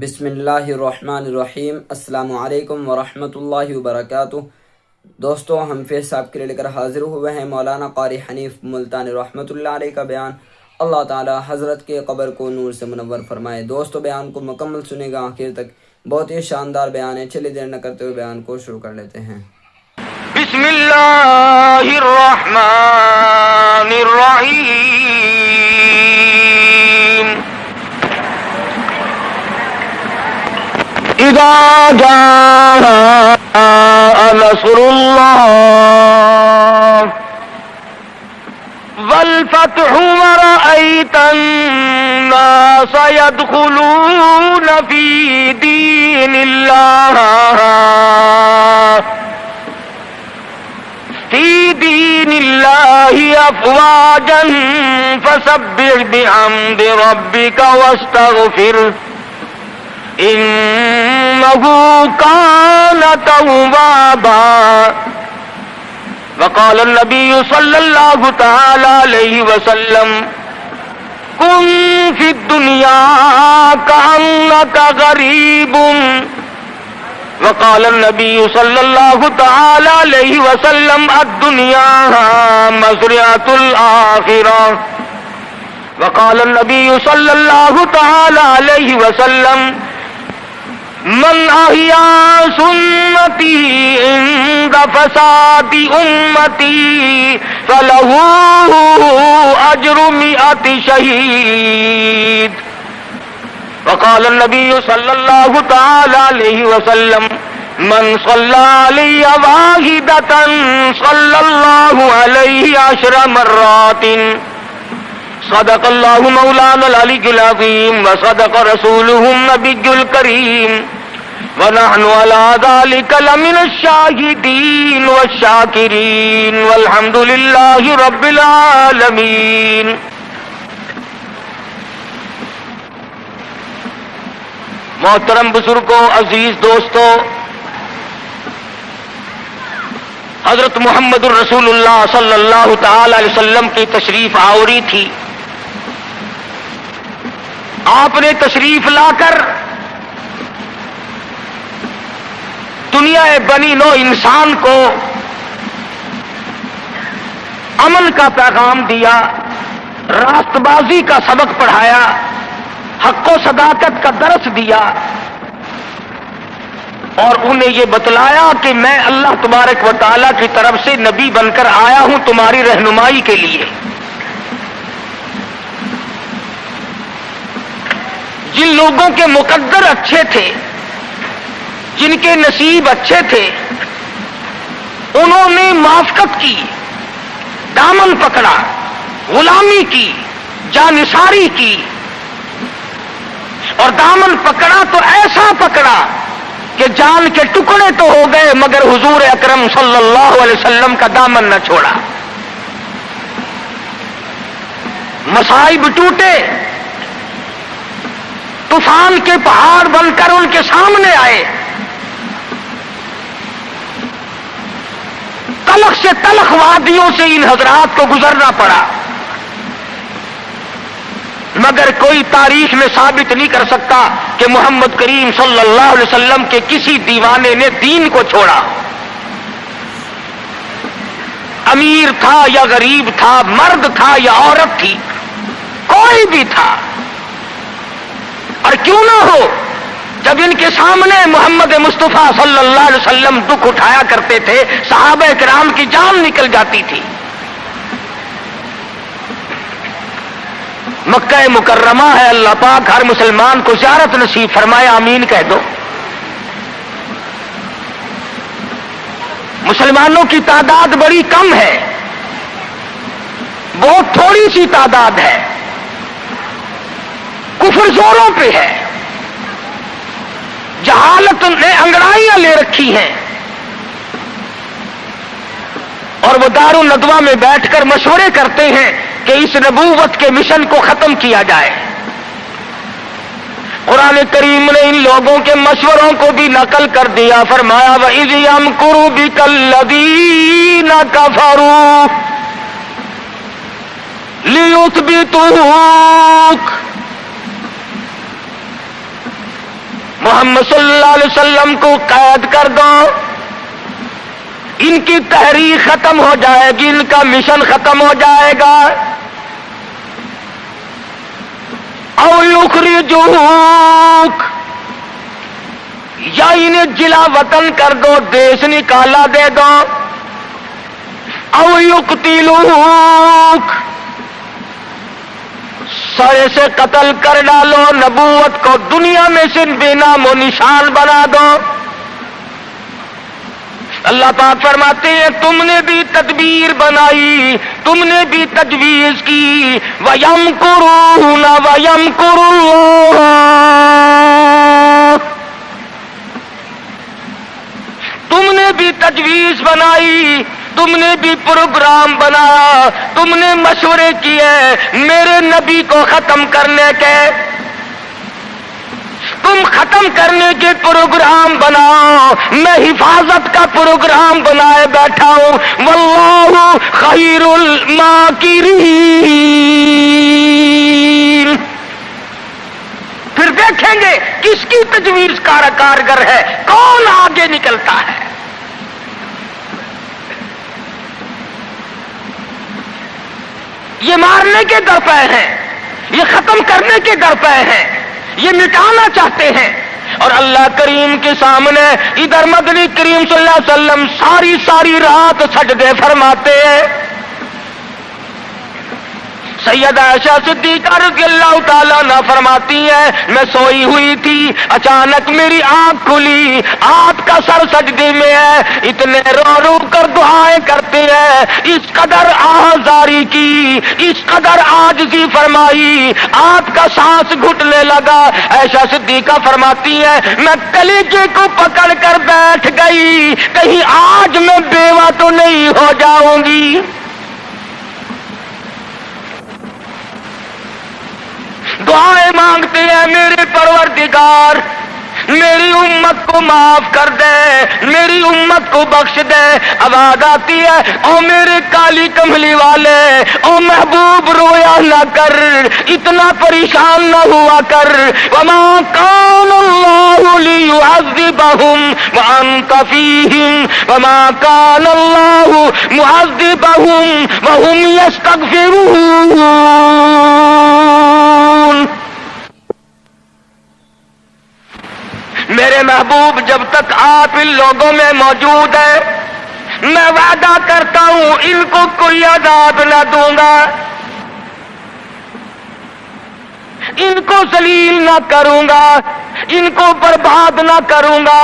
بسم اللہ الرحمن الرحیم۔ السلام علیکم ورحمۃ اللہ وبرکاتہ۔ دوستو، ہم پھر صاحب کے لے کر حاضر ہوئے ہیں مولانا قاری حنیف ملتانی رحمۃ اللہ علیہ کا بیان۔ اللہ تعالی حضرت کے قبر کو نور سے منور فرمائے۔ دوستو، بیان کو مکمل سنے گا آخر تک، بہت ہی شاندار بیان ہے۔ چلیے دیر نہ کرتے ہوئے بیان کو شروع کر لیتے ہیں۔ بسم اللہ الرحمن الرحیم۔ اذا جاء نصر اللہ والفتح ورأيت الناس يدخلون في دين الله أفواجا فسبح بحمد ربك واستغفره إنه كان توابا۔ وقال النبي صلى الله تعالى عليه وسلم كن في الدنيا كأنك غريب۔ وقال النبي صلى الله تعالى عليه وسلم الدنيا مزرعة الآخرة۔ وقال النبي صلى الله تعالى عليه وسلم من أحيا سنتي عند فساد أمتي فله أجر 100 شهيد۔ وقال النبي صلى الله تعالى عليه وسلم من صلى علي واحدة صلى الله عليه 10 مرات۔ صدق الله مولانا العلي العظيم وصدق رسوله النبي الكريم ونحن على ذلك لمن الشاهدين والشاكرين والحمد لله رب العالمين۔ محترم بزرگوں، عزیز دوستوں، حضرت محمد الرسول اللہ صلی اللہ تعالی علیہ وسلم کی تشریف آوری تھی۔ آپ نے تشریف لا کر دنیا بنی نو انسان کو امن کا پیغام دیا، راست بازی کا سبق پڑھایا، حق و صداقت کا درس دیا، اور انہیں یہ بتلایا کہ میں اللہ تبارک و تعالیٰ کی طرف سے نبی بن کر آیا ہوں تمہاری رہنمائی کے لیے۔ جن لوگوں کے مقدر اچھے تھے، جن کے نصیب اچھے تھے، انہوں نے موافقت کی، دامن پکڑا، غلامی کی، جانثاری کی، اور دامن پکڑا تو ایسا پکڑا کہ جان کے ٹکڑے تو ہو گئے مگر حضور اکرم صلی اللہ علیہ وسلم کا دامن نہ چھوڑا۔ مصائب ٹوٹے، طوفان کے پہاڑ بن کر ان کے سامنے آئے، تلخ سے تلخ وادیوں سے ان حضرات کو گزرنا پڑا، مگر کوئی تاریخ میں ثابت نہیں کر سکتا کہ محمد کریم صلی اللہ علیہ وسلم کے کسی دیوانے نے دین کو چھوڑا۔ امیر تھا یا غریب تھا، مرد تھا یا عورت تھی، کوئی بھی تھا، اور کیوں نہ ہو، جب ان کے سامنے محمد مصطفیٰ صلی اللہ علیہ وسلم دکھ اٹھایا کرتے تھے، صحابہ کرام کی جان نکل جاتی تھی۔ مکہ مکرمہ ہے، اللہ پاک ہر مسلمان کو زیارت نصیب فرمائے، آمین کہہ دو۔ مسلمانوں کی تعداد بڑی کم ہے، بہت تھوڑی سی تعداد ہے، کفر زوروں پہ ہے، جہالت نے انگڑائیاں لے رکھی ہیں، اور وہ دار الندوہ میں بیٹھ کر مشورے کرتے ہیں کہ اس نبوت کے مشن کو ختم کیا جائے۔ قرآن کریم نے ان لوگوں کے مشوروں کو بھی نقل کر دیا، فرمایا وَإِذْ يَمْكُرُ بِكَ الَّذِينَ كَفَرُوا لِيُثْبِتُوكَ محمد صلی اللہ علیہ وسلم کو قید کر دو، ان کی تحریک ختم ہو جائے گی، ان کا مشن ختم ہو جائے گا۔ او یخرجوک، یا انہیں جلا وطن کر دو، دیش نکالا دے دو۔ او یقتلوک، سرے سے قتل کر ڈالو، نبوت کو دنیا میں سے بے نام و نشان بنا دو۔ اللہ پاک فرماتے ہیں تم نے بھی تدبیر بنائی، تم نے بھی تجویز کی، وَيَمْكُرُونَ وَيَمْكُرُ اللَّهُ، تم نے بھی تجویز بنائی، تم نے بھی پروگرام بنایا، تم نے مشورے کیے میرے نبی کو ختم کرنے کے، تم ختم کرنے کے پروگرام بناؤ، میں حفاظت کا پروگرام بنائے بیٹھا ہوں۔ واللہ خیر الماکرین، پھر دیکھیں گے کس کی تجویز کارگر ہے، کون آگے نکلتا ہے۔ یہ مارنے کے درپے ہیں، یہ ختم کرنے کے درپے ہیں، یہ مٹانا چاہتے ہیں۔ اور اللہ کریم کے سامنے ادھر مدنی کریم صلی اللہ علیہ وسلم ساری رات سجدے فرماتے ہیں۔ سیدہ عائشہ صدیقہ رضی اللہ تعالیٰ عنہا فرماتی ہیں میں سوئی ہوئی تھی، اچانک میری آنکھ کھلی، آپ کا سر سجدے میں ہے، اتنے رو کر دعائیں کرتے ہیں، اس قدر آہذاری کی، اس قدر عاجزی فرمائی، آپ کا سانس گھٹنے لگا۔ عائشہ صدیقہ فرماتی ہیں میں کلیجے کو پکڑ کر بیٹھ گئی، کہیں آج میں بیوہ تو نہیں ہو جاؤں گی۔ دعائیں مانگتے ہیں میرے پروردگار میری امت کو معاف کر دے، میری امت کو بخش دے۔ آواز آتی ہے او میرے کالی کملی والے، او محبوب رویا نہ کر، اتنا پریشان نہ ہوا کر۔ وما کان اللہ لیعذبہم وانت فیہم وما کان اللہ معذبہم وہم یستغفرون۔ میرے محبوب جب تک آپ ان لوگوں میں موجود ہیں میں وعدہ کرتا ہوں ان کو کوئی عذاب نہ دوں گا، ان کو ذلیل نہ کروں گا، ان کو برباد نہ کروں گا۔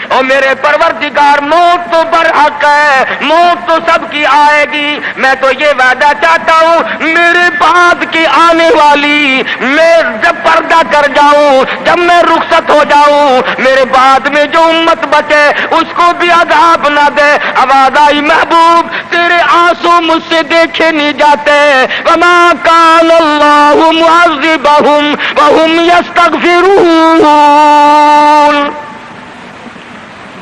اور میرے پروردگار موت تو برحق ہے، موت تو سب کی آئے گی، میں تو یہ وعدہ چاہتا ہوں میرے بعد کی آنے والی، میں جب پردہ کر جاؤں، جب میں رخصت ہو جاؤں، میرے بعد میں جو امت بچے اس کو بھی عذاب نہ دے۔ آواز آئی محبوب تیرے آنسو مجھ سے دیکھے نہیں جاتے۔ وما کان اللہ معذبہم وہم یستغفرون۔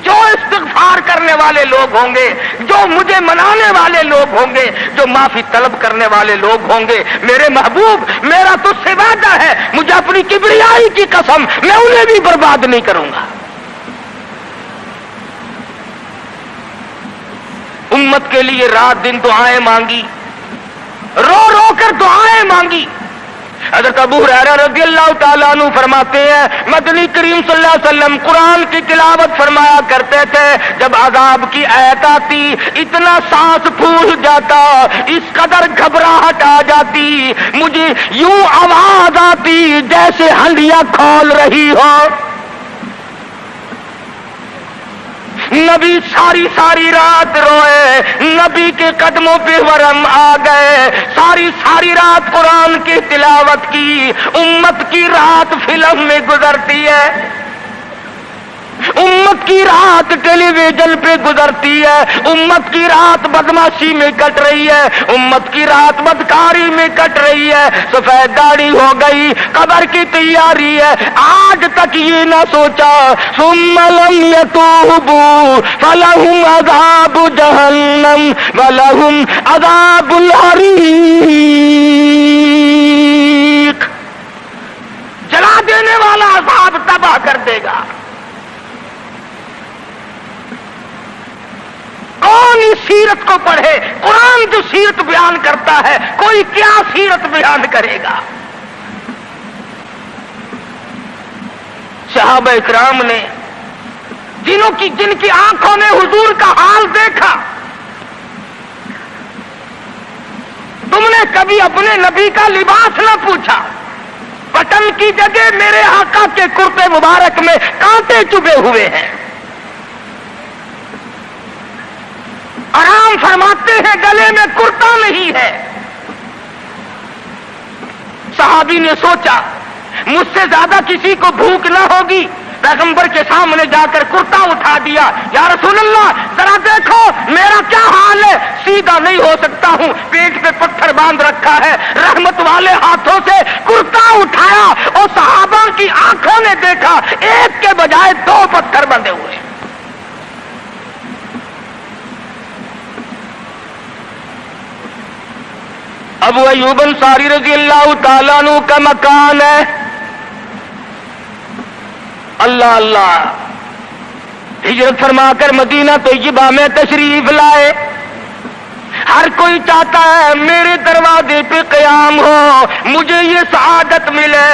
جو استغفار کرنے والے لوگ ہوں گے، جو مجھے منانے والے لوگ ہوں گے، جو معافی طلب کرنے والے لوگ ہوں گے، میرے محبوب میرا تو سے وعدہ ہے، مجھے اپنی کبریائی کی قسم میں انہیں بھی برباد نہیں کروں گا۔ امت کے لیے رات دن دعائیں مانگی، رو رو کر دعائیں مانگی۔ حضرت ابو ہریرہ رضی اللہ تعالیٰ عنہ فرماتے ہیں مدنی کریم صلی اللہ علیہ وسلم قرآن کی تلاوت فرمایا کرتے تھے، جب عذاب کی آیت آتی اتنا سانس پھول جاتا، اس قدر گھبراہٹ آ جاتی، مجھے یوں آواز آتی جیسے ہنڈیاں کھول رہی ہو۔ نبی ساری رات روئے، نبی کے قدموں پہ ورم آ گئے، ساری رات قرآن کی تلاوت کی۔ امت کی رات فلم میں گزرتی ہے، امت کی رات ٹیلی ویژن پہ گزرتی ہے، امت کی رات بدماشی میں کٹ رہی ہے، امت کی رات بدکاری میں کٹ رہی ہے، سفید داڑھی ہو گئی، قبر کی تیاری ہے، آج تک یہ نہ سوچا ثم لم یتوبوا فلہم عذاب جہنم ولہم عذاب الحریق۔ جلا دینے والا عذاب تباہ کر دے گا۔ کون اس سیرت کو پڑھے؟ قرآن جو سیرت بیان کرتا ہے، کوئی کیا سیرت بیان کرے گا؟ صحابہ اکرام نے جن کی آنکھوں نے حضور کا حال دیکھا، تم نے کبھی اپنے نبی کا لباس نہ پوچھا، بٹن کی جگہ میرے آقا کے کرتے مبارک میں کانٹے چبھے ہوئے ہیں، آرام فرماتے ہیں، گلے میں کرتا نہیں ہے۔ صحابی نے سوچا مجھ سے زیادہ کسی کو بھوک نہ ہوگی، پیغمبر کے سامنے جا کر کرتا اٹھا دیا، یا رسول اللہ ذرا دیکھو میرا کیا حال ہے، سیدھا نہیں ہو سکتا ہوں، پیٹ پہ پتھر باندھ رکھا ہے۔ رحمت والے ہاتھوں سے کرتا اٹھایا اور صحابہ کی آنکھوں نے دیکھا ایک کے بجائے 2 پتھر بندھے ہوئے۔ ابو ایوب انصاری رضی اللہ تعالیٰ عنہ کا مکان ہے، اللہ اللہ، ہجرت فرما کر مدینہ طیبہ میں تشریف لائے۔ ہر کوئی چاہتا ہے میرے دروازے پہ قیام ہو، مجھے یہ سعادت ملے،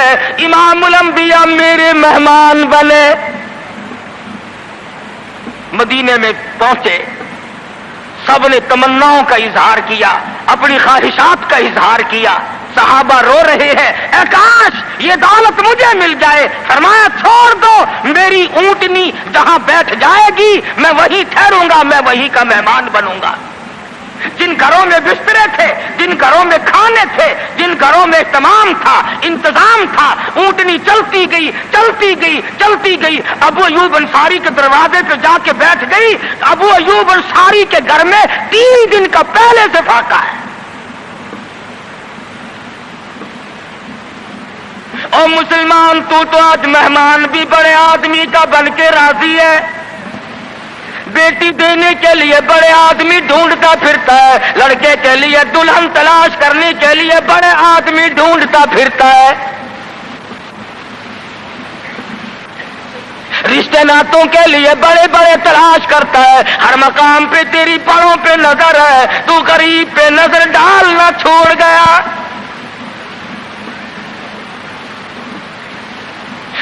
امام الانبیاء میرے مہمان بنے۔ مدینے میں پہنچے، سب نے تمناؤں کا اظہار کیا، اپنی خواہشات کا اظہار کیا۔ صحابہ رو رہے ہیں، اے کاش یہ دولت مجھے مل جائے۔ فرمایا چھوڑ دو، میری اونٹنی جہاں بیٹھ جائے گی میں وہیں ٹھہروں گا، میں وہیں کا مہمان بنوں گا۔ جن گھروں میں بسترے تھے، جن گھروں میں کھانے تھے، جن گھروں میں اہتمام تھا، انتظام تھا، اونٹنی چلتی گئی چلتی گئی چلتی گئی، ابو ایوب انصاری کے دروازے پہ جا کے بیٹھ گئی۔ ابو ایوب انصاری کے گھر میں 3 دن کا پہلے سے فاقہ ہے۔ اور مسلمان تو آج مہمان بھی بڑے آدمی کا بن کے راضی ہے، بیٹی دینے کے لیے بڑے آدمی ڈھونڈتا پھرتا ہے، لڑکے کے لیے دلہن تلاش کرنے کے لیے بڑے آدمی ڈھونڈتا پھرتا ہے، رشتے ناتوں کے لیے بڑے بڑے تلاش کرتا ہے۔ ہر مقام پہ تیری پڑوں پہ نظر ہے، تو غریب پہ نظر ڈالنا چھوڑ گیا۔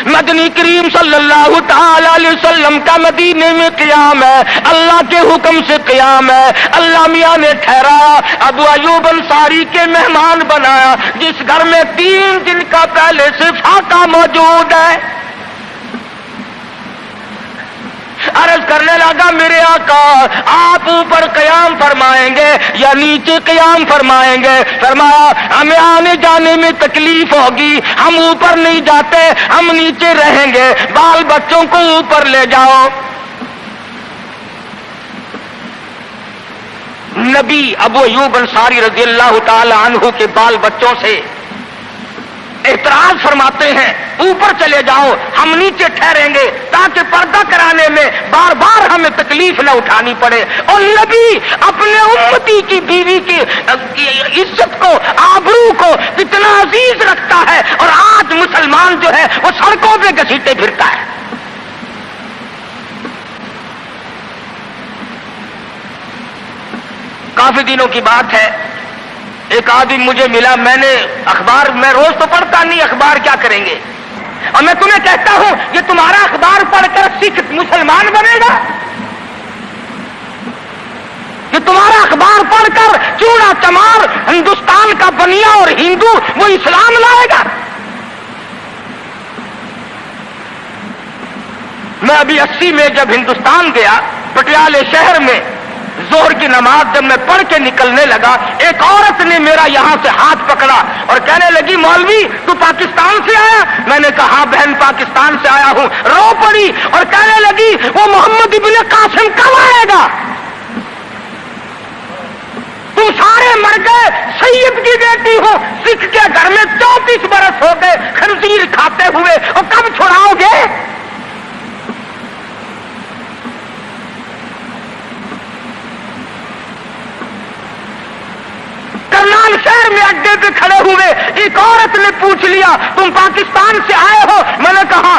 مدنی کریم صلی اللہ تعالی علیہ وسلم کا مدینے میں قیام ہے، اللہ کے حکم سے قیام ہے۔ اللہ میاں نے ٹھہرایا، ابو ایوب انصاری کے مہمان بنایا، جس گھر میں 3 دن کا پہلے سے فاقہ موجود ہے۔ عرض کرنے لگا میرے آقا آپ اوپر قیام فرمائیں گے یا نیچے قیام فرمائیں گے؟ فرمایا ہمیں آنے جانے میں تکلیف ہوگی، ہم اوپر نہیں جاتے، ہم نیچے رہیں گے، بال بچوں کو اوپر لے جاؤ۔ نبی ابو ایوب انصاری رضی اللہ تعالی عنہ کے بال بچوں سے اعتراض فرماتے ہیں اوپر چلے جاؤ، ہم نیچے ٹھہریں گے تاکہ پردہ کرانے میں بار بار ہمیں تکلیف نہ اٹھانی پڑے۔ اور نبی اپنے امتی کی بیوی کی عزت کو، آبرو کو کتنا عزیز رکھتا ہے، اور آج مسلمان جو ہے وہ سڑکوں پہ گھسیٹے پھرتا ہے۔ کافی دنوں کی بات ہے، ایک آدمی مجھے ملا، میں نے اخبار میں روز تو پڑھتا نہیں، اخبار کیا کریں گے، اور میں تمہیں کہتا ہوں یہ تمہارا اخبار پڑھ کر سکھ مسلمان بنے گا، یہ تمہارا اخبار پڑھ کر چوڑا چمار ہندوستان کا بنیا اور ہندو وہ اسلام لائے گا۔ میں ابھی 80 میں جب ہندوستان گیا، پٹیالے شہر میں ظہر کی نماز جب میں پڑھ کے نکلنے لگا، ایک عورت نے میرا یہاں سے ہاتھ پکڑا اور کہنے لگی مولوی تو پاکستان سے آیا؟ میں نے کہا ہاں بہن پاکستان سے آیا ہوں۔ رو پڑی اور کہنے لگی وہ محمد ابن قاسم کب آئے گا؟ تم سارے مر گئے، سید کی بیٹی ہو، سکھ کے گھر میں 34 برس ہو گئے خنزیر کھاتے ہوئے، اور کب چھڑاؤ گے؟ کرنال شہر میں اڈے پہ کھڑے ہوئے ایک عورت نے پوچھ لیا تم پاکستان سے آئے ہو؟ میں نے کہا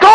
2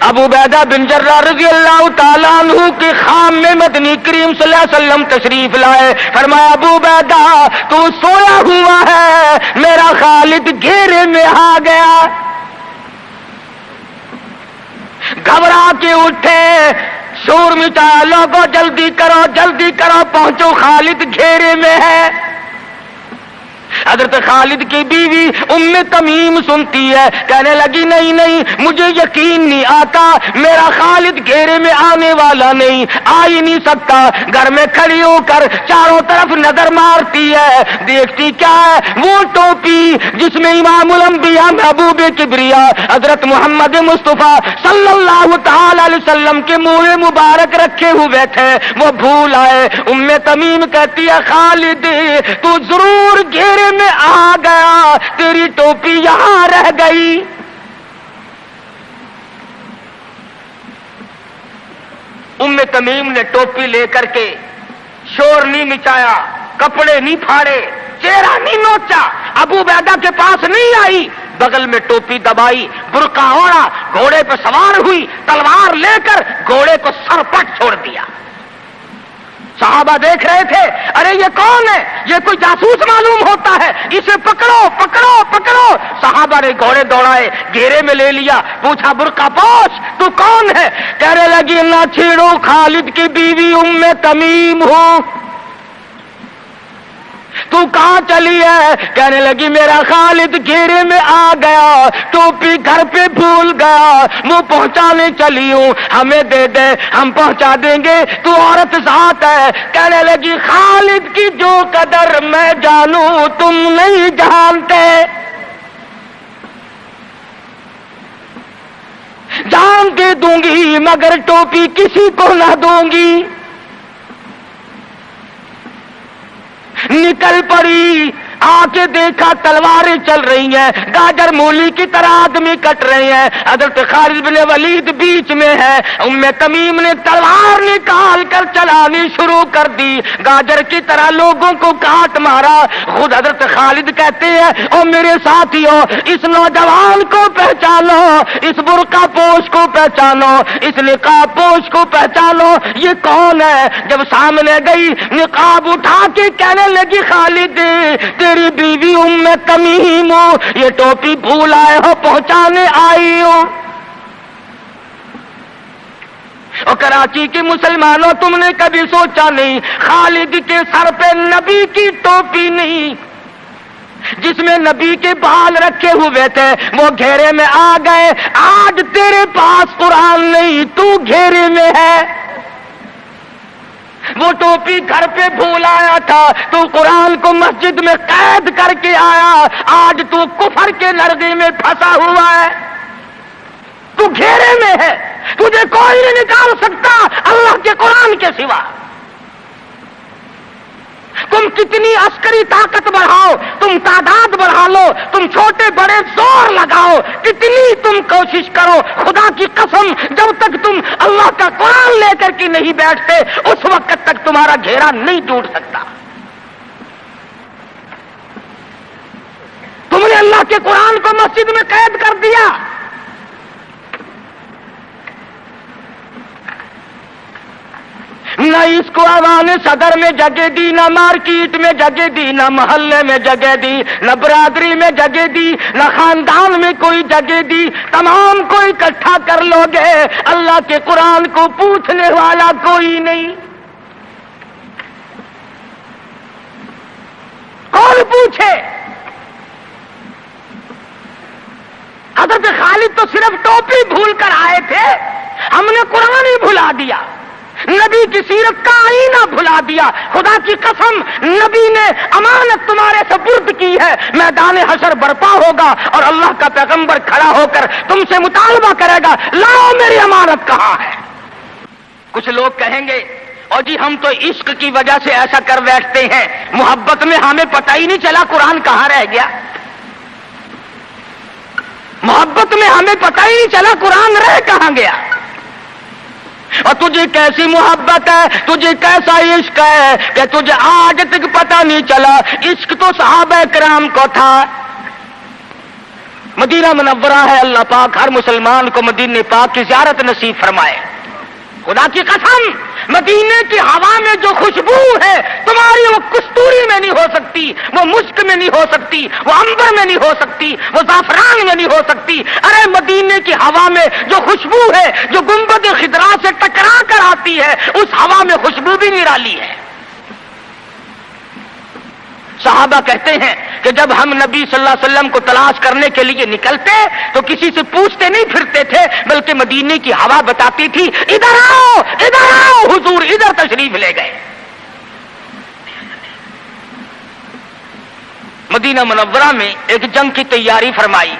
ابو عبیدہ بن جراح رضی اللہ تعالیٰ عنہ کے خام میں مدنی کریم صلی اللہ علیہ وسلم تشریف لائے. فرمایا ابو عبیدہ تو سویا ہوا ہے, میرا خالد گھیرے میں آ گیا. گھبرا کے اٹھے, شور مچایا, لوگوں جلدی کرو پہنچو, خالد گھیرے میں ہے. حضرت خالد کی بیوی ام تمیم سنتی ہے, کہنے لگی نہیں مجھے یقین نہیں آتا, میرا خالد گھیرے میں آنے والا نہیں, آ ہی نہیں سکتا. گھر میں کھڑی ہو کر چاروں طرف نظر مارتی ہے, دیکھتی کیا ہے, وہ ٹوپی جس میں امام الانبیاء محبوب کبریا حضرت محمد مصطفیٰ صلی اللہ تعالی علیہ وسلم کے منہ مبارک رکھے ہوئے تھے, وہ بھول آئے. ام تمیم کہتی ہے خالد تو ضرور گھیرے میں آ گیا, تیری ٹوپی یہاں رہ گئی. ام تمیم نے ٹوپی لے کر کے شور نہیں مچایا, کپڑے نہیں پھاڑے, چہرہ نہیں نوچا, ابو عبیدہ کے پاس نہیں آئی, بغل میں ٹوپی دبائی, برقع اوڑھا, گھوڑے پہ سوار ہوئی, تلوار لے کر گھوڑے کو سر پٹ چھوڑ دیا. صحابہ دیکھ رہے تھے, ارے یہ کون ہے, یہ کوئی جاسوس معلوم ہوتا ہے, اسے پکڑو. صحابہ نے گھوڑے دوڑائے, گھیرے میں لے لیا, پوچھا برقع پوش تو کون ہے, کہنے لگی نہ چھیڑو, خالد کی بیوی ام تمیم ہوں. تو کہاں چلی ہے, کہنے لگی میرا خالد گھیرے میں آ گیا, ٹوپی گھر پہ بھول گیا, وہ پہنچانے چلی ہوں, ہمیں دے دے ہم پہنچا دیں گے, تو عورت ذات ہے. کہنے لگی خالد کی جو قدر میں جانوں تم نہیں جانتے, جان کے دوں گی مگر ٹوپی کسی کو نہ دوں گی. نکل پڑی, آ کے دیکھا تلواریں چل رہی ہیں, گاجر مولی کی طرح آدمی کٹ رہے ہیں, حضرت خالد بن ولید بیچ میں ہے. ام تمیم نے تلوار نکال کر چلانی شروع کر دی, گاجر کی طرح لوگوں کو کاٹ مارا. خود حضرت خالد کہتے ہیں او میرے ساتھیوں, اس نوجوان کو پہچانو, اس برقع پوش کو پہچانو, اس نقاب پوش کو پہچانو, یہ کون ہے. جب سامنے گئی, نقاب اٹھا کے کہنے لگی خالد تیری بیوی ام تمیم ہوں, یہ ٹوپی بھول آئے ہو, پہنچانے آئی ہوں. اور کراچی کے مسلمانوں, تم نے کبھی سوچا نہیں خالد کے سر پہ نبی کی ٹوپی نہیں, جس میں نبی کے بال رکھے ہوئے تھے, وہ گھیرے میں آ گئے. آج تیرے پاس قرآن نہیں, تو گھیرے میں ہے. وہ ٹوپی گھر پہ بھول آیا تھا, تو قرآن کو مسجد میں قید کر کے آیا, آج تو کفر کے لرزے میں پھنسا ہوا ہے, تو گھیرے میں ہے, تجھے کوئی نہیں نکال سکتا اللہ کے قرآن کے سوا. تم کتنی عسکری طاقت بڑھاؤ, تم تعداد بڑھا لو, تم چھوٹے بڑے زور لگاؤ, کتنی تم کوشش کرو, خدا کی قسم جب تک تم اللہ کا قرآن لے کر کے نہیں بیٹھتے اس وقت تک تمہارا گھیرا نہیں ٹوٹ سکتا. تم نے اللہ کے قرآن کو مسجد میں قید کر دیا. نہ اس کو عوام صدر میں جگہ دی, نہ مارکیٹ میں جگہ دی, نہ محلے میں جگہ دی, نہ برادری میں جگہ دی, نہ خاندان میں کوئی جگہ دی. تمام کو اکٹھا کر لو گے, اللہ کے قرآن کو پوچھنے والا کوئی نہیں. کون پوچھے؟ حضرت خالد تو صرف ٹوپی بھول کر آئے تھے, ہم نے قرآن ہی بھلا دیا, نبی کی سیرت کا آئینہ بھلا دیا. خدا کی قسم نبی نے امانت تمہارے سپرد کی ہے, میدان حشر برپا ہوگا اور اللہ کا پیغمبر کھڑا ہو کر تم سے مطالبہ کرے گا, لاؤ میری امانت کہاں ہے. کچھ لوگ کہیں گے اور جی ہم تو عشق کی وجہ سے ایسا کر بیٹھتے ہیں, محبت میں ہمیں پتہ ہی نہیں چلا قرآن کہاں رہ گیا. محبت میں ہمیں پتہ ہی نہیں چلا قرآن رہ کہاں گیا. اور تجھے کیسی محبت ہے, تجھے کیسا عشق ہے کہ تجھے آج تک پتہ نہیں چلا. عشق تو صحابہ کرام کو تھا. مدینہ منورہ ہے، اللہ پاک ہر مسلمان کو مدینہ پاک کی زیارت نصیب فرمائے۔ خدا کی قسم، مدینے کی ہوا میں جو خوشبو ہے تمہاری، وہ کستوری میں نہیں ہو سکتی، وہ مشک میں نہیں ہو سکتی، وہ عنبر میں نہیں ہو سکتی، وہ زعفران میں نہیں ہو سکتی۔ ارے مدینے کی ہوا میں جو خوشبو ہے، جو گنبد خضرا سے ٹکرا کر آتی ہے، اس ہوا میں خوشبو بھی نرالی ہے۔ صحابہ کہتے ہیں کہ جب ہم نبی صلی اللہ علیہ وسلم کو تلاش کرنے کے لیے نکلتے تو کسی سے پوچھتے نہیں پھرتے تھے، بلکہ مدینے کی ہوا بتاتی تھی ادھر آؤ ادھر آؤ، حضور ادھر تشریف لے گئے۔ مدینہ منورہ میں ایک جنگ کی تیاری فرمائی،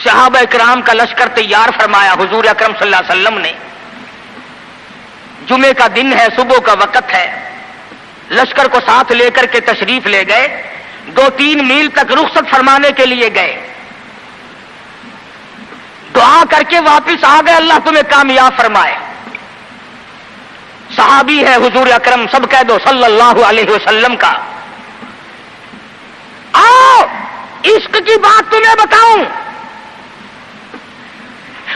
صحابہ کرام کا لشکر تیار فرمایا۔ حضور اکرم صلی اللہ علیہ وسلم نے، جمعے کا دن ہے، صبح کا وقت ہے، لشکر کو ساتھ لے کر کے تشریف لے گئے، 2-3 میل تک رخصت فرمانے کے لیے گئے، دعا کر کے واپس آ گئے، اللہ تمہیں کامیاب فرمائے۔ صحابی ہے حضور اکرم، سب کہہ دو صلی اللہ علیہ وسلم کا۔ آؤ عشق کی بات تمہیں بتاؤں،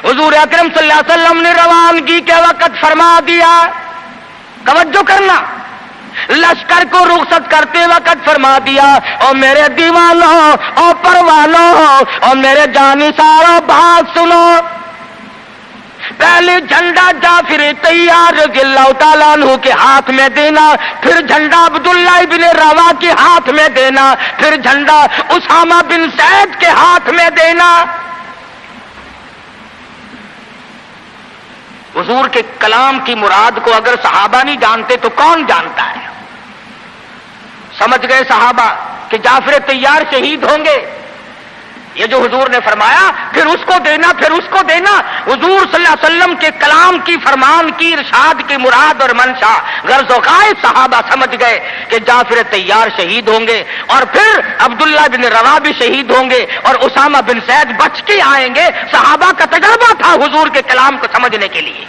حضور اکرم صلی اللہ علیہ وسلم نے روانگی کے وقت فرما دیا، توجہ کرنا، لشکر کو رخصت کرتے وقت فرما دیا، اور میرے دیوانوں اور پروانوں اور میرے جانثاروں بات سنو، پہلے جھنڈا جعفر طیار رضی اللہ تعالیٰ عنہ کے ہاتھ میں دینا، پھر جھنڈا عبداللہ ابن روا کے ہاتھ میں دینا، پھر جھنڈا اسامہ بن زید کے ہاتھ میں دینا۔ حضور کے کلام کی مراد کو اگر صحابہ نہیں جانتے تو کون جانتا ہے؟ سمجھ گئے صحابہ کہ جعفر طیار شہید ہوں گے، یہ جو حضور نے فرمایا پھر اس کو دینا پھر اس کو دینا، حضور صلی اللہ علیہ وسلم کے کلام کی، فرمان کی، ارشاد کی مراد اور منشا غرض و غائب صحابہ سمجھ گئے کہ جعفر طیار شہید ہوں گے، اور پھر عبداللہ بن روا بھی شہید ہوں گے، اور اسامہ بن زید بچ کے آئیں گے۔ صحابہ کا تجربہ تھا حضور کے کلام کو سمجھنے کے لیے۔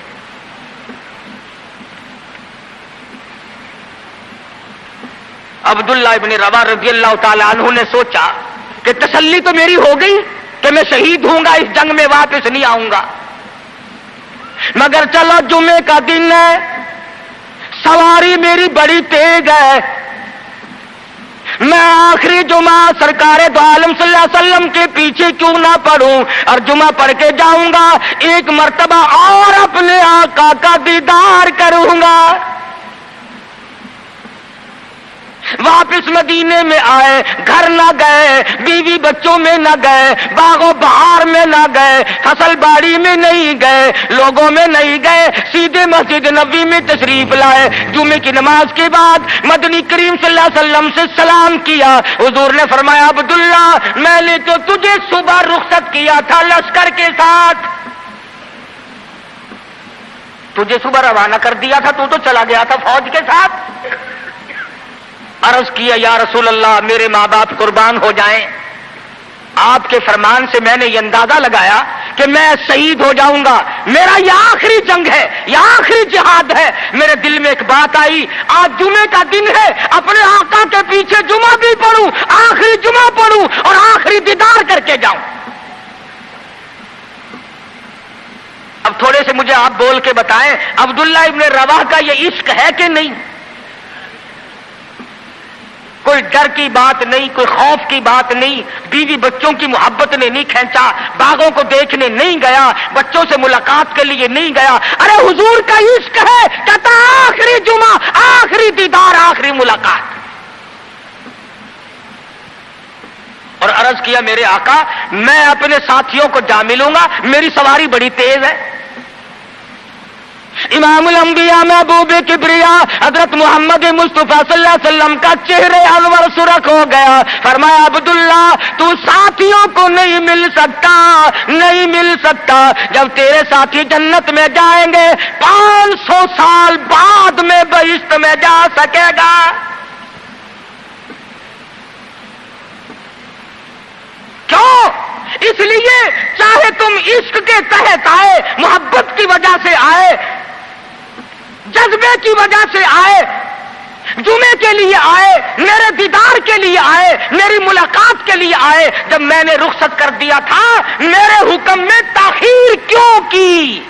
عبداللہ ابن روا رضی اللہ تعالی عنہ نے سوچا کہ تسلی تو میری ہو گئی کہ میں شہید ہوں گا، اس جنگ میں واپس نہیں آؤں گا، مگر چلو جمعے کا دن ہے، سواری میری بڑی تیز ہے، میں آخری جمعہ سرکار دو عالم صلی اللہ علیہ وسلم کے پیچھے کیوں نہ پڑھوں، اور جمعہ پڑھ کے جاؤں گا، ایک مرتبہ اور اپنے آقا کا دیدار کروں گا۔ واپس مدینے میں آئے، گھر نہ گئے، بیوی بچوں میں نہ گئے، باغ و بہار میں نہ گئے، فصل باڑی میں نہیں گئے، لوگوں میں نہیں گئے، سیدھے مسجد نبوی میں تشریف لائے۔ جمعے کی نماز کے بعد مدنی کریم صلی اللہ علیہ وسلم سے سلام کیا، حضور نے فرمایا عبداللہ میں نے تو تجھے صبح رخصت کیا تھا لشکر کے ساتھ، تجھے صبح روانہ کر دیا تھا، تو چلا گیا تھا فوج کے ساتھ۔ عرض کیا یا رسول اللہ میرے ماں باپ قربان ہو جائیں، آپ کے فرمان سے میں نے یہ اندازہ لگایا کہ میں شہید ہو جاؤں گا، میرا یہ آخری جنگ ہے، یہ آخری جہاد ہے۔ میرے دل میں ایک بات آئی، آج جمعے کا دن ہے، اپنے آقا کے پیچھے جمعہ بھی پڑھوں، آخری جمعہ پڑھوں اور آخری دیدار کر کے جاؤں۔ اب تھوڑے سے مجھے آپ بول کے بتائیں عبداللہ ابن رواح کا یہ عشق ہے کہ نہیں؟ کوئی ڈر کی بات نہیں، کوئی خوف کی بات نہیں، بیوی بچوں کی محبت نے نہیں کھینچا، باغوں کو دیکھنے نہیں گیا، بچوں سے ملاقات کے لیے نہیں گیا، ارے حضور کا عشق ہے، کہتا آخری جمعہ، آخری دیدار، آخری ملاقات۔ اور عرض کیا میرے آقا میں اپنے ساتھیوں کو جا ملوں گا، میری سواری بڑی تیز ہے۔ امام الانبیاء محبوب کبریا حضرت محمد مصطفیٰ صلی اللہ علیہ وسلم کا چہرے انور سرخ ہو گیا، فرمایا عبداللہ تو ساتھیوں کو نہیں مل سکتا، نہیں مل سکتا، جب تیرے ساتھی جنت میں جائیں گے 500 سال بعد میں بہشت میں جا سکے گا۔ کیوں؟ اس لیے چاہے تم عشق کے تحت آئے، محبت کی وجہ سے آئے، جذبے کی وجہ سے آئے، جمعے کے لیے آئے، میرے دیدار کے لیے آئے، میری ملاقات کے لیے آئے، جب میں نے رخصت کر دیا تھا میرے حکم میں تاخیر کیوں کی؟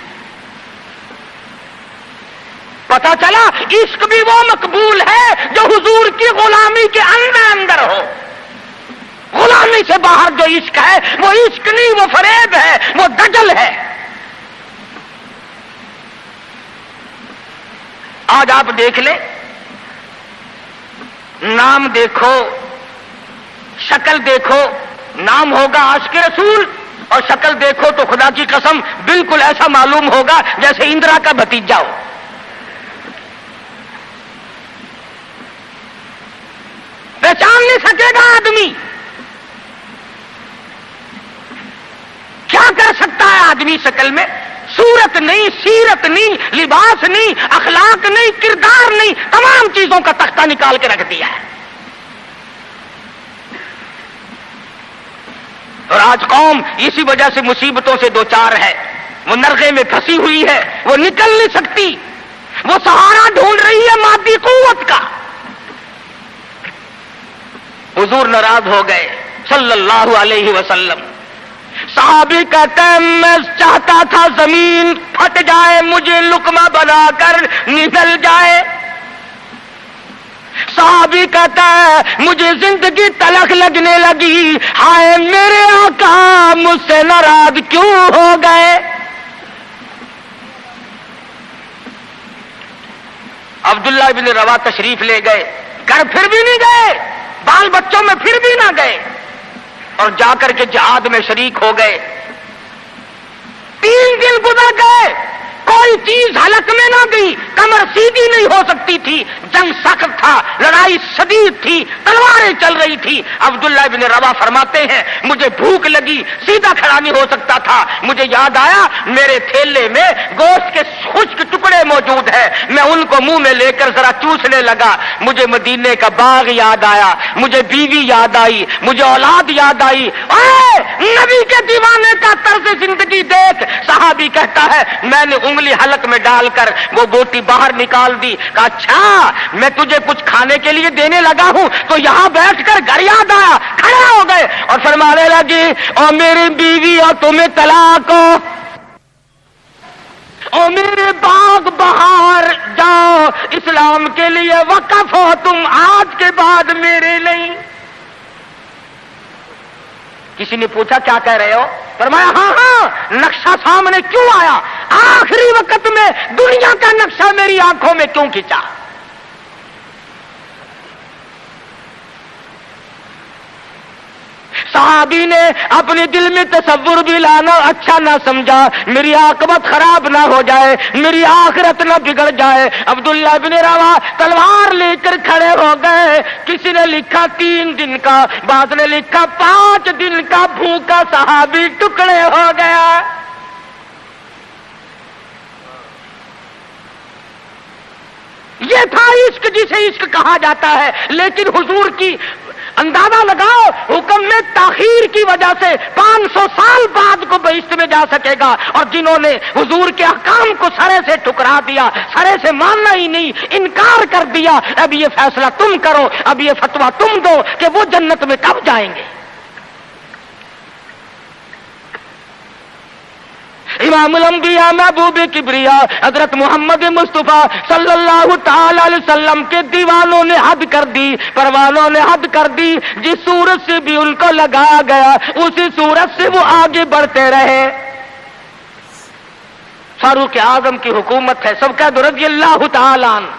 پتا چلا عشق بھی وہ مقبول ہے جو حضور کی غلامی کے اندر ہو۔ غلامی سے باہر جو عشق ہے وہ عشق نہیں، وہ فریب ہے، وہ دجل ہے۔ آج آپ دیکھ لیں، نام دیکھو، شکل دیکھو، نام ہوگا عاشق رسول اور شکل دیکھو تو خدا کی قسم بالکل ایسا معلوم ہوگا جیسے اندرا کا بھتیجا ہو۔ پہچان نہیں سکے گا آدمی۔ کیا کر سکتا ہے آدمی شکل میں؟ صورت نہیں، سیرت نہیں، لباس نہیں، اخلاق نہیں، کردار نہیں، تمام چیزوں کا تختہ نکال کے رکھ دیا ہے۔ اور آج قوم اسی وجہ سے مصیبتوں سے دوچار ہے، وہ نرغے میں پھنسی ہوئی ہے، وہ نکل نہیں سکتی، وہ سہارا ڈھونڈ رہی ہے مادی قوت کا۔ حضور ناراض ہو گئے صلی اللہ علیہ وسلم۔ صحابی کہتے ہیں میں چاہتا تھا زمین پھٹ جائے، مجھے لقمہ بنا کر نگل جائے۔ صحابی کہتا ہے مجھے زندگی تلخ لگنے لگی، ہائے میرے آقا مجھ سے ناراض کیوں ہو گئے؟ عبداللہ بن روا تشریف لے گئے، گھر پھر بھی نہیں گئے، بال بچوں میں پھر بھی نہ گئے، اور جا کر کے جہاد میں شریک ہو گئے۔ 3 دن گزر گئے، کوئی چیز حلق میں نہ گئی، کمر سیدھی نہیں ہو سکتی تھی، جنگ سخت تھا، لڑائی شدید تھی، تلواریں چل رہی تھی۔ عبداللہ بن روا فرماتے ہیں مجھے بھوک لگی، سیدھا کھڑا نہیں ہو سکتا تھا، مجھے یاد آیا میرے تھیلے میں گوشت کے خشک ٹکڑے موجود ہیں، میں ان کو منہ میں لے کر ذرا چوسنے لگا، مجھے مدینے کا باغ یاد آیا، مجھے بیوی یاد آئی، مجھے اولاد یاد آئی۔ اے نبی کے دیوانے کا طرز زندگی دیکھ۔ صحابی کہتا ہے میں نے انگلی حلق میں ڈال کر وہ بوٹی باہر نکال دی، کہا اچھا میں تجھے کچھ کھانے کے لیے دینے لگا ہوں تو یہاں بیٹھ کر گھر یاد آیا، کھڑے ہو گئے اور فرمانے لگی اور میری بیوی اور تمہیں طلاق ہو، اور میرے باغ بہار جاؤ، اسلام کے لیے وقف ہو تم، آج کے بعد میرے نہیں۔ کسی نے پوچھا کیا کہہ رہے ہو؟ فرمایا ہاں ہاں نقشہ سامنے کیوں آیا، آخری وقت میں دنیا کا نقشہ میری آنکھوں میں کیوں کھینچا؟ صحابی نے اپنے دل میں تصور بھی لانا اچھا نہ سمجھا، میری عاقبت خراب نہ ہو جائے، میری آخرت نہ بگڑ جائے۔ عبداللہ بن روا تلوار لے کر کھڑے ہو گئے، کسی نے لکھا 3 دن کا، بعض نے لکھا 5 دن کا بھوکا صحابی ٹکڑے ہو گیا۔ یہ تھا عشق جسے عشق کہا جاتا ہے، لیکن حضور کی اندازہ لگاؤ حکم میں تاخیر کی وجہ سے 500 سال بعد کو بہشت میں جا سکے گا، اور جنہوں نے حضور کے احکام کو سرے سے ٹھکرا دیا، سرے سے ماننا ہی نہیں، انکار کر دیا، اب یہ فیصلہ تم کرو، اب یہ فتویٰ تم دو کہ وہ جنت میں کب جائیں گے۔ امام الانبیاء محبوب کبریا حضرت محمد مصطفیٰ صلی اللہ تعالی علیہ وسلم کے دیوانوں نے حد کر دی، پروانوں نے حد کر دی، جس صورت سے بھی ان کو لگایا گیا اسی صورت سے وہ آگے بڑھتے رہے۔ فاروق اعظم کی حکومت ہے، سب کا رضی اللہ تعالی عنہ۔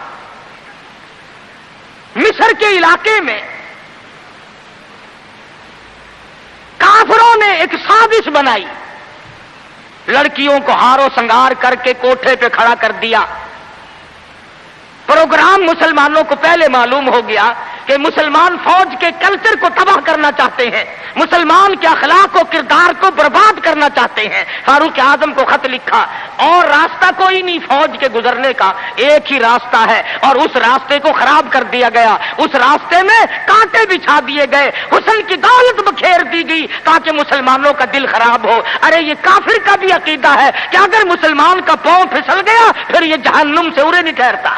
مصر کے علاقے میں کافروں نے ایک سازش بنائی، لڑکیوں کو ہار و سنگار کر کے کوٹھے پہ کھڑا کر دیا۔ پروگرام مسلمانوں کو پہلے معلوم ہو گیا کہ مسلمان فوج کے کلچر کو تباہ کرنا چاہتے ہیں، مسلمان کے اخلاق و کردار کو برباد کرنا چاہتے ہیں۔ فاروق اعظم کو خط لکھا، اور راستہ کوئی نہیں فوج کے گزرنے کا، ایک ہی راستہ ہے، اور اس راستے کو خراب کر دیا گیا، اس راستے میں کانٹے بچھا دیے گئے، حسن کی دولت بکھیر دی گئی تاکہ مسلمانوں کا دل خراب ہو۔ ارے یہ کافر کا بھی عقیدہ ہے کہ اگر مسلمان کا پاؤں پھسل گیا پھر یہ جہنم سے ارے نہیں ٹھہرتا۔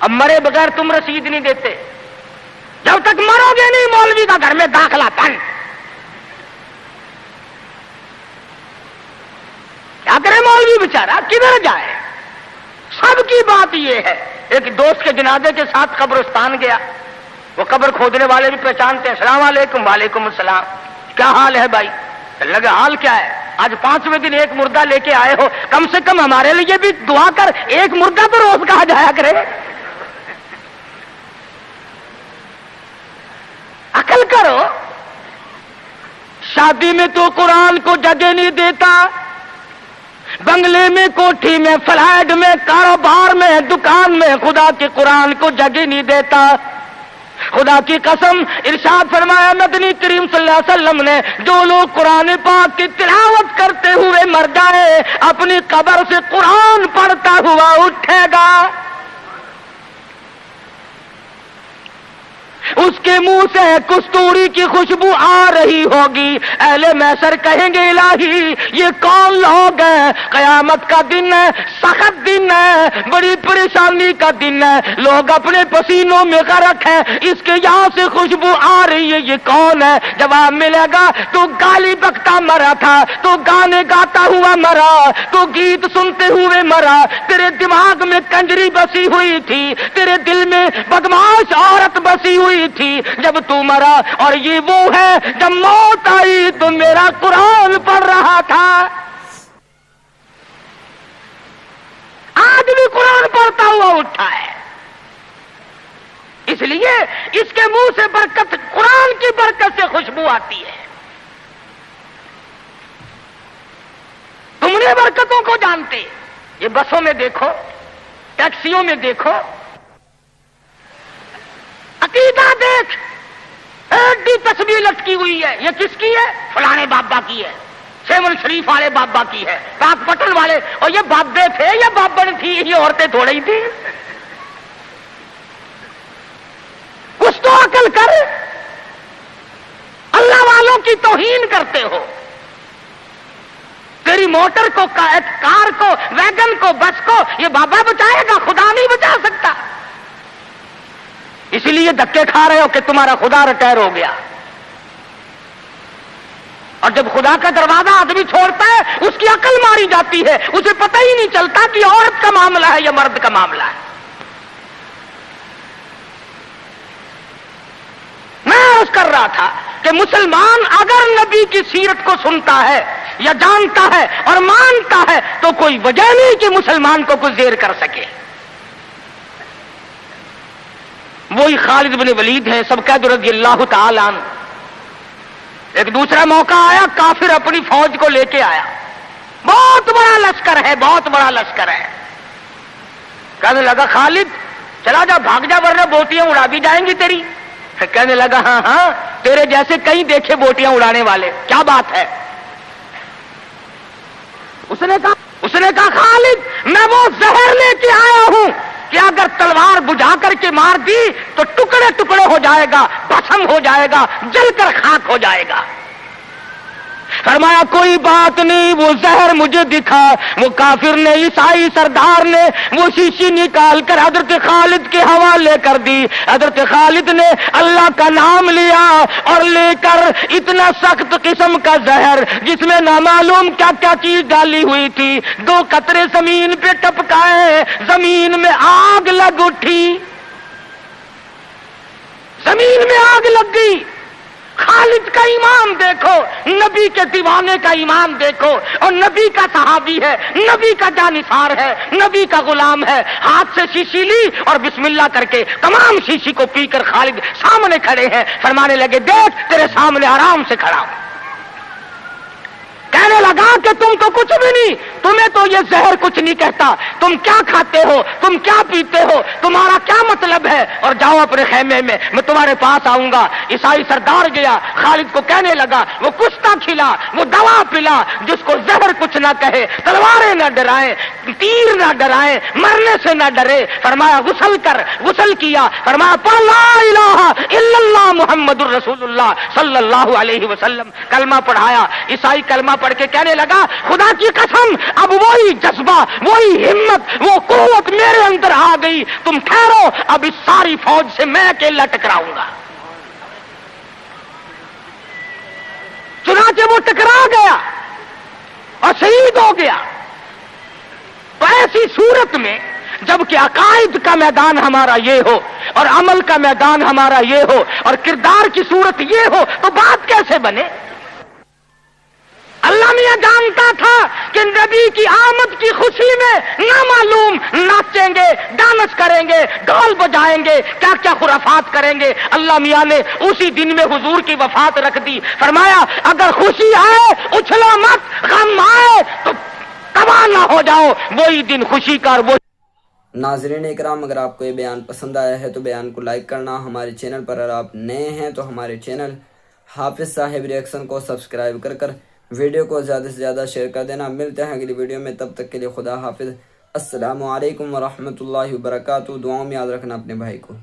اب مرے بغیر تم رسید نہیں دیتے، جب تک مرو گے نہیں مولوی کا گھر میں داخلہ بند۔ کیا کرے مولوی بیچارہ، کدھر جائے؟ سب کی بات یہ ہے۔ ایک دوست کے جنازے کے ساتھ قبرستان گیا، وہ قبر کھودنے والے بھی پہچانتے ہیں، السلام علیکم۔ وعلیکم السلام، کیا حال ہے بھائی؟ لگا حال کیا ہے، آج 5ویں دن ایک مردہ لے کے آئے ہو، کم سے کم ہمارے لیے بھی دعا کر، ایک مردہ تو روز کہا جایا کرے۔ عقل کرو، شادی میں تو قرآن کو جگہ نہیں دیتا، بنگلے میں، کوٹھی میں، فلیٹ میں، کاروبار میں، دکان میں خدا کے قرآن کو جگہ نہیں دیتا۔ خدا کی قسم ارشاد فرمایا مدنی کریم صلی اللہ علیہ وسلم نے، جو لوگ قرآن پاک کی تلاوت کرتے ہوئے مر جائے اپنی قبر سے قرآن پڑھتا ہوا اٹھے گا، اس کے منہ سے کستوری کی خوشبو آ رہی ہوگی۔ اہل محشر کہیں گے الہی یہ کون لوگ ہیں؟ قیامت کا دن ہے، سخت دن ہے، بڑی پریشانی کا دن ہے، لوگ اپنے پسینوں میں غرق ہیں، اس کے یہاں سے خوشبو آ رہی ہے، یہ کون ہے؟ جواب ملے گا تو گالی بکتا مرا تھا، تو گانے گاتا ہوا مرا، تو گیت سنتے ہوئے مرا، تیرے دماغ میں کنجری بسی ہوئی تھی، تیرے دل میں بدمعاش عورت بسی ہوئی تھی جب تو مرا، اور یہ وہ ہے جب موت آئی تو میرا قرآن پڑھ رہا تھا۔ آج بھی قرآن پڑھتا ہوا اٹھا ہے، اس لیے اس کے منہ سے برکت، قرآن کی برکت سے خوشبو آتی ہے۔ تم نے برکتوں کو جانتے، یہ بسوں میں دیکھو، ٹیکسیوں میں دیکھو، عقیدہ دیکھ، ایک تصویر لٹکی ہوئی ہے، یہ کس کی ہے؟ فلانے بابا کی ہے، سیون شریف والے بابا کی ہے، پاک پٹن والے، اور یہ بابے تھے یا بابن تھی، یہ عورتیں تھوڑی ہی تھی۔ کچھ تو عقل کر، اللہ والوں کی توہین کرتے ہو۔ تیری موٹر کو، کار کو، ویگن کو، بس کو یہ بابا بچائے گا، خدا نہیں بچا سکتا، اسی لیے دھکے کھا رہے ہو کہ تمہارا خدا ریٹائر ہو گیا۔ اور جب خدا کا دروازہ آدمی چھوڑتا ہے اس کی عقل ماری جاتی ہے، اسے پتہ ہی نہیں چلتا کہ عورت کا معاملہ ہے یا مرد کا معاملہ ہے۔ میں عرض کر رہا تھا کہ مسلمان اگر نبی کی سیرت کو سنتا ہے یا جانتا ہے اور مانتا ہے تو کوئی وجہ نہیں کہ مسلمان کو کچھ زیر کر سکے۔ وہی خالد بن ولید ہیں، سب قید رضی اللہ تعالی عنہ۔ ایک دوسرا موقع آیا، کافر اپنی فوج کو لے کے آیا، بہت بڑا لشکر ہے، بہت بڑا لشکر ہے۔ کہنے لگا خالد چلا جا، بھاگ جا ورنہ بوٹیاں اڑا دی جائیں گی تیری۔ کہنے لگا ہاں ہاں، تیرے جیسے کئی دیکھے بوٹیاں اڑانے والے، کیا بات ہے؟ اس نے کہا خالد میں وہ زہر لے کے آیا ہوں کہ اگر تلوار بجھا کر کے مار دی تو ٹکڑے ٹکڑے ہو جائے گا، بھسم ہو جائے گا، جل کر خاک ہو جائے گا۔ فرمایا کوئی بات نہیں، وہ زہر مجھے دکھا۔ وہ کافر نے، عیسائی سردار نے وہ شیشی نکال کر حضرت خالد کے حوالے کر دی۔ حضرت خالد نے اللہ کا نام لیا اور لے کر اتنا سخت قسم کا زہر جس میں نامعلوم کیا کیا چیز ڈالی ہوئی تھی، 2 قطرے زمین پہ ٹپکائے، زمین میں آگ لگ اٹھی، زمین میں آگ لگ گئی۔ خالد کا ایمان دیکھو، نبی کے دیوانے کا ایمان دیکھو، اور نبی کا صحابی ہے، نبی کا جانثار ہے، نبی کا غلام ہے۔ ہاتھ سے شیشی لی اور بسم اللہ کر کے تمام شیشی کو پی کر خالد سامنے کھڑے ہیں، فرمانے لگے دیکھ تیرے سامنے آرام سے کھڑا ہوں۔ کہنے لگا کہ تم تو کچھ بھی نہیں، تمہیں تو یہ زہر کچھ نہیں کہتا، تم کیا کھاتے ہو، تم کیا پیتے ہو، تمہارا کیا مطلب ہے، اور جاؤ اپنے خیمے میں تمہارے پاس آؤں گا۔ عیسائی سردار گیا، خالد کو کہنے لگا وہ کشتہ کھلا، وہ دوا پلا، جس کو زہر کچھ نہ کہے، تلواریں نہ ڈرائیں، تیر نہ ڈرائیں، مرنے سے نہ ڈرے۔ فرمایا غسل کر، غسل کیا، فرمایا پڑھ لا الہ الا اللہ محمد الرسول اللہ صلی اللہ علیہ وسلم، کلمہ پڑھایا۔ عیسائی کلمہ پڑھ کے کہنے لگا خدا کی قسم اب وہی جذبہ، وہی ہمت، وہ قوت میرے اندر آ گئی، تم ٹھہرو، اب اس ساری فوج سے میں اکیلا ٹکراؤں گا۔ چنانچہ وہ ٹکرا گیا اور شہید ہو گیا۔ تو ایسی صورت میں جب کہ عقائد کا میدان ہمارا یہ ہو اور عمل کا میدان ہمارا یہ ہو اور کردار کی صورت یہ ہو تو بات کیسے بنے؟ اللہ میاں جانتا تھا کہ نبی کی آمد کی خوشی میں نامعلوم ناچیں گے، ڈانس کریں گے، ڈھول بجائیں گے، کیا کیا خرافات کریں گے۔ اللہ میاں نے اسی دن میں حضور کی وفات رکھ دی، فرمایا اگر خوشی آئے اچھلو مت، غم آئے تو تباہ نہ ہو جاؤ، وہی دن خوشی کا اور وہ۔ ناظرین اکرام، اگر آپ کو یہ بیان پسند آیا ہے تو بیان کو لائک کرنا، ہمارے چینل پر اگر آپ نئے ہیں تو ہمارے چینل حافظ صاحب ریئیکشن کو سبسکرائب کر ویڈیو کو زیادہ سے زیادہ شیئر کر دینا۔ ملتے ہیں اگلی ویڈیو میں، تب تک کے لیے خدا حافظ۔ السلام علیکم ورحمۃ اللہ وبرکاتہ۔ دعاؤں میں یاد رکھنا اپنے بھائی کو۔